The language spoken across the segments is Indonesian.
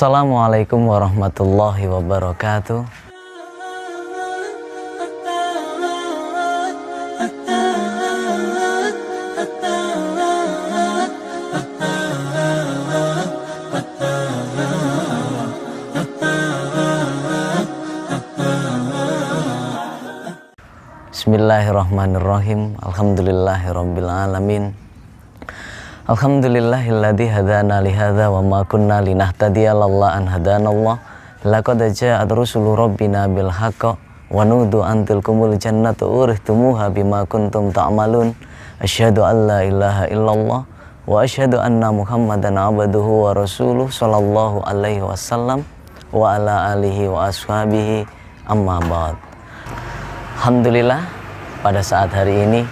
Assalamualaikum warahmatullahi wabarakatuh. Bismillahirrahmanirrahim. Alhamdulillahirabbil alamin. Alhamdulillahilladzi hadana li hadza wa ma kunna linahtadiya laula an hadanallah. Laqad ja'at rusulu rabbina bil haqqi wa nudu an tilkumul jannatu uristumuha bima kuntum ta'malun. Asyhadu an la ilaha illallah wa asyhadu anna Muhammadan abduhu wa rasuluh sallallahu alaihi wasallam wa ala alihi wa ashabihi amma ba'd. Alhamdulillah, pada saat hari ini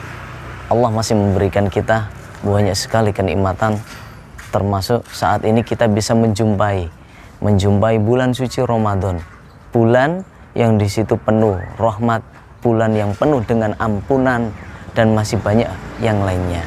Allah masih memberikan kita banyak sekali kenikmatan, termasuk saat ini kita bisa menjumpai bulan suci Ramadan, bulan yang di situ penuh rahmat, bulan yang penuh dengan ampunan, dan masih banyak yang lainnya.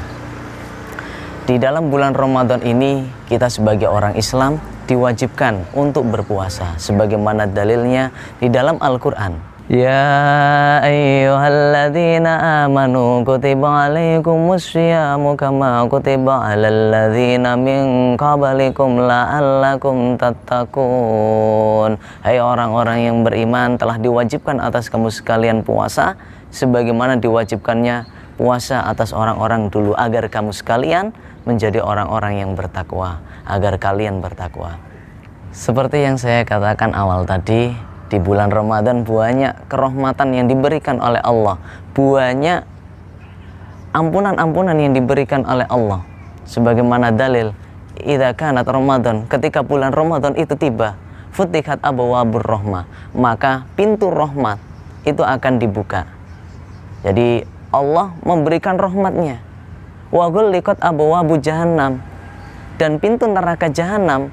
Di dalam bulan Ramadan ini kita sebagai orang Islam diwajibkan untuk berpuasa, sebagaimana dalilnya di dalam Al-Quran. Ya ayyuhalladzina amanu kutiba alaikumus syiyamu kama kutiba alal ladzina min qablikum la'allakum tattaqun. Hai orang-orang yang beriman, telah diwajibkan atas kamu sekalian puasa sebagaimana diwajibkannya puasa atas orang-orang dulu, agar kamu sekalian menjadi orang-orang yang bertakwa, agar kalian bertakwa. Seperti yang saya katakan awal tadi, di bulan Ramadan banyak kerahmatan yang diberikan oleh Allah, banyak ampunan-ampunan yang diberikan oleh Allah. Sebagaimana dalil, idza kanat Ramadan, ketika bulan Ramadan itu tiba, futihat abwabur rahmah, maka pintu rahmat itu akan dibuka. Jadi Allah memberikan rahmatnya. Wa ghulliqat abwabu jahannam, dan pintu neraka jahanam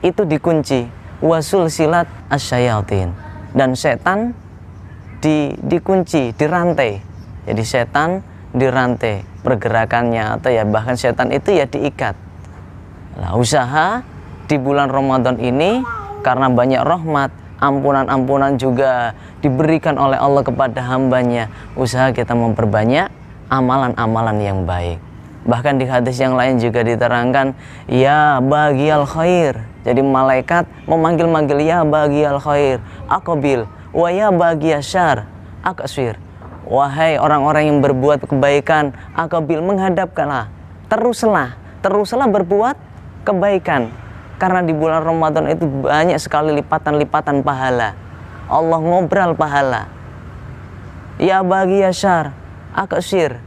itu dikunci. Wasul silat asyayatin, dan setan dikunci, dirantai. Jadi setan dirantai pergerakannya, atau ya bahkan setan itu ya diikat. Nah, usaha di bulan Ramadan ini karena banyak rahmat, ampunan-ampunan juga diberikan oleh Allah kepada hambanya, usaha kita memperbanyak amalan-amalan yang baik. Bahkan di hadis yang lain juga diterangkan, ya bagiyal khair. Jadi malaikat memanggil-manggil, ya bagiyal khair aqbil, wa ya bagiyas syarr aqsir. Wahai orang-orang yang berbuat kebaikan, aqbil, menghadapkanlah, teruslah berbuat kebaikan. Karena di bulan Ramadan itu banyak sekali lipatan-lipatan pahala. Allah ngobral pahala. Ya bagiyas syarr aqsir,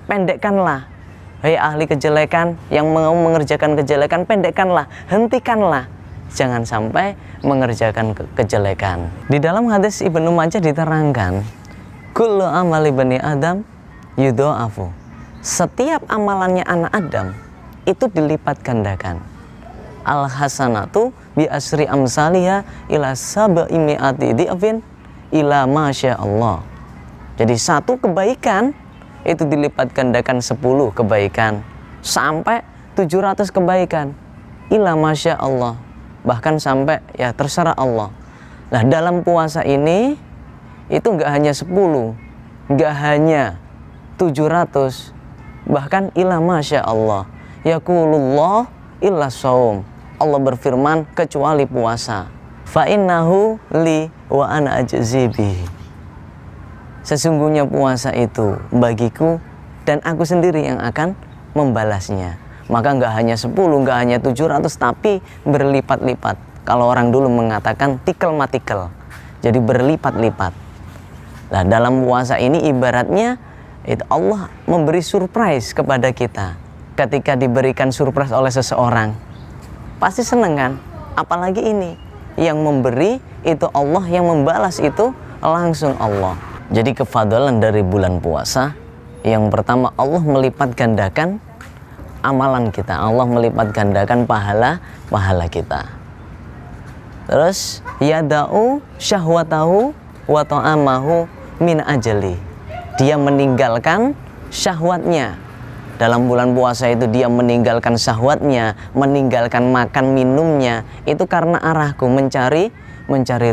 pendekkanlah. Hei ahli kejelekan yang mau mengerjakan kejelekan, pendekkanlah, hentikanlah, jangan sampai mengerjakan kejelekan. Di dalam hadis Ibnu Majah diterangkan, kullu amali bani Adam yudha'afu, setiap amalannya anak Adam itu dilipat gandakan. Al hasanatu bi asri amsaliha ila sab'i mi'ati di'afin ila masya Allah. Jadi satu kebaikan itu dilipat gandakan 10 kebaikan sampai 700 kebaikan ila masya Allah, bahkan sampai ya terserah Allah. Nah, dalam puasa ini itu enggak hanya 10, enggak hanya 700, bahkan ila masya Allah. Yaqulullah illa shaum, Allah berfirman kecuali puasa. Fa innahu li wa ana ajzi bihi, sesungguhnya puasa itu bagiku dan aku sendiri yang akan membalasnya. Maka enggak hanya 10, enggak hanya 700, tapi berlipat-lipat. Kalau orang dulu mengatakan tikel matikel, jadi berlipat-lipat. Nah, dalam puasa ini ibaratnya itu Allah memberi surprise kepada kita. Ketika diberikan surprise oleh seseorang, pasti seneng kan? Apalagi ini yang memberi itu Allah, yang membalas itu langsung Allah. Jadi kefadalan dari bulan puasa, yang pertama Allah melipat gandakan amalan kita, Allah melipat gandakan pahala kita. Terus yada'u syahwatahu wa ta'amahu min ajali, dia meninggalkan syahwatnya Dalam bulan puasa itu dia meninggalkan syahwatnya, meninggalkan makan minumnya, itu karena arahku mencari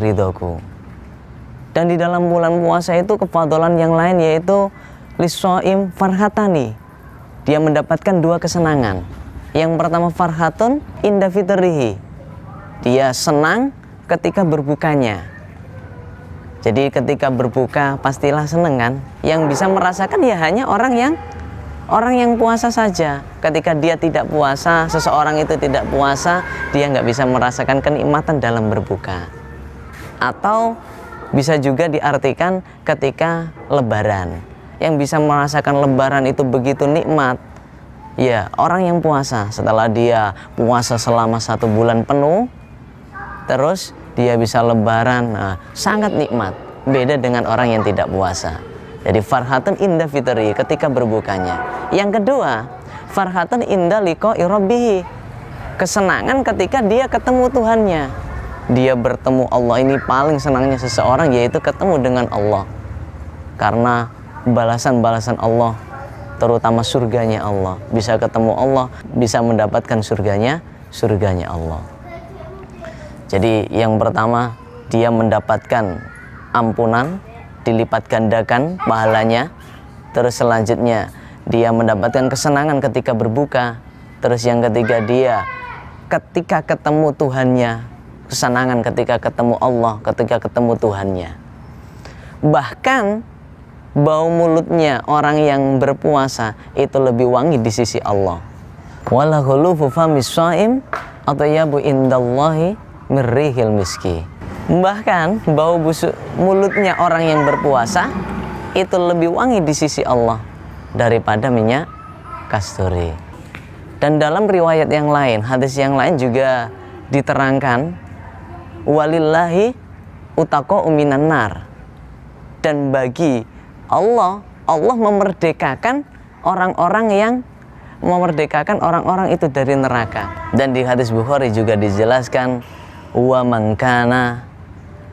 ridhoku. Dan di dalam bulan puasa itu kefadalan yang lain yaitu lissoim farhatani. Dia mendapatkan dua kesenangan. Yang pertama farhatun inda fitrihi. Dia senang ketika berbukanya. Jadi ketika berbuka pastilah senang kan? Yang bisa merasakan ya hanya orang yang puasa saja. Ketika dia tidak puasa, seseorang itu tidak puasa, dia nggak bisa merasakan kenikmatan dalam berbuka. Atau bisa juga diartikan ketika lebaran. Yang bisa merasakan lebaran itu begitu nikmat, ya orang yang puasa. Setelah dia puasa selama 1 bulan penuh, terus dia bisa lebaran, sangat nikmat. Beda dengan orang yang tidak puasa. Jadi farhatun inda fitri, ketika berbukanya. Yang kedua, farhatun inda liqa'i rabbih. Kesenangan ketika dia ketemu Tuhannya. Dia bertemu Allah. Ini paling senangnya seseorang, yaitu ketemu dengan Allah. Karena balasan-balasan Allah, terutama surganya Allah. Bisa ketemu Allah, bisa mendapatkan surganya Allah. Jadi yang pertama, dia mendapatkan ampunan, dilipat gandakan pahalanya. Terus selanjutnya dia mendapatkan kesenangan ketika berbuka. Terus yang ketiga, dia ketika ketemu Tuhannya, kesenangan ketika ketemu Allah, ketika ketemu Tuhannya. Bahkan bau mulutnya orang yang berpuasa itu lebih wangi di sisi Allah. Wala khulufu famis shaim atyabu indallahi mirrihil miski. Bahkan bau busuk mulutnya orang yang berpuasa itu lebih wangi di sisi Allah daripada minyak kasturi. Dan dalam riwayat yang lain, hadis yang lain juga diterangkan, walillahi utaqa'u minan nar. Dan bagi Allah memerdekakan orang-orang itu dari neraka. Dan di hadis Bukhari juga dijelaskan, wa man kana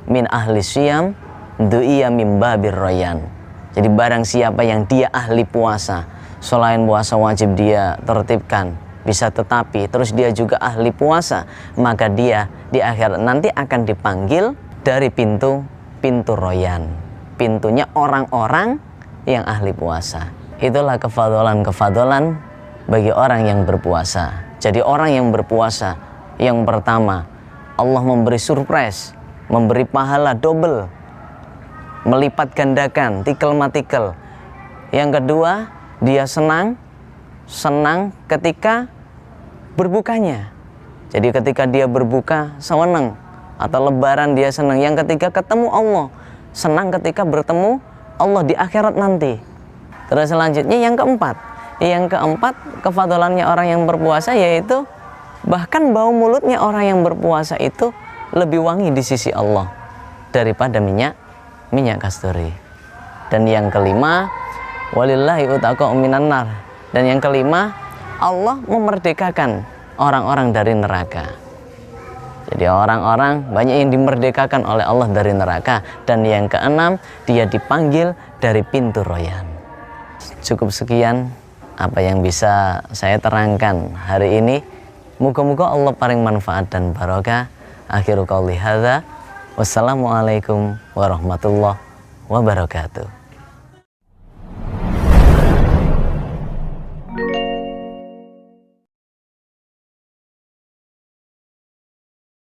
min ahli siyam du'iya min babir rayyan. Jadi barang siapa yang dia ahli puasa, selain puasa wajib dia tertibkan, bisa tetapi terus dia juga ahli puasa, maka dia di akhirat nanti akan dipanggil dari pintu rayyan, pintunya orang-orang yang ahli puasa. Itulah kefadalan bagi orang yang berpuasa. Jadi orang yang berpuasa, yang pertama, Allah memberi surprise, memberi pahala double, melipat gandakan, tikel matikel. Yang kedua, dia senang ketika berbukanya. Jadi ketika dia berbuka senang, atau lebaran dia senang. Yang ketiga, ketemu Allah, senang ketika bertemu Allah di akhirat nanti. Terus selanjutnya yang keempat kefadalannya orang yang berpuasa yaitu bahkan bau mulutnya orang yang berpuasa itu lebih wangi di sisi Allah daripada minyak kasturi. Dan yang kelima, walillahi utaqa'u minan nar. Dan yang kelima, Allah memerdekakan orang-orang dari neraka. Jadi orang-orang banyak yang dimerdekakan oleh Allah dari neraka. Dan yang keenam, dia dipanggil dari pintu rayyan. Cukup sekian apa yang bisa saya terangkan hari ini. Moga-moga Allah paling manfaat dan barokah. Akhiru qauli hadza. Wassalamualaikum warahmatullahi wabarakatuh.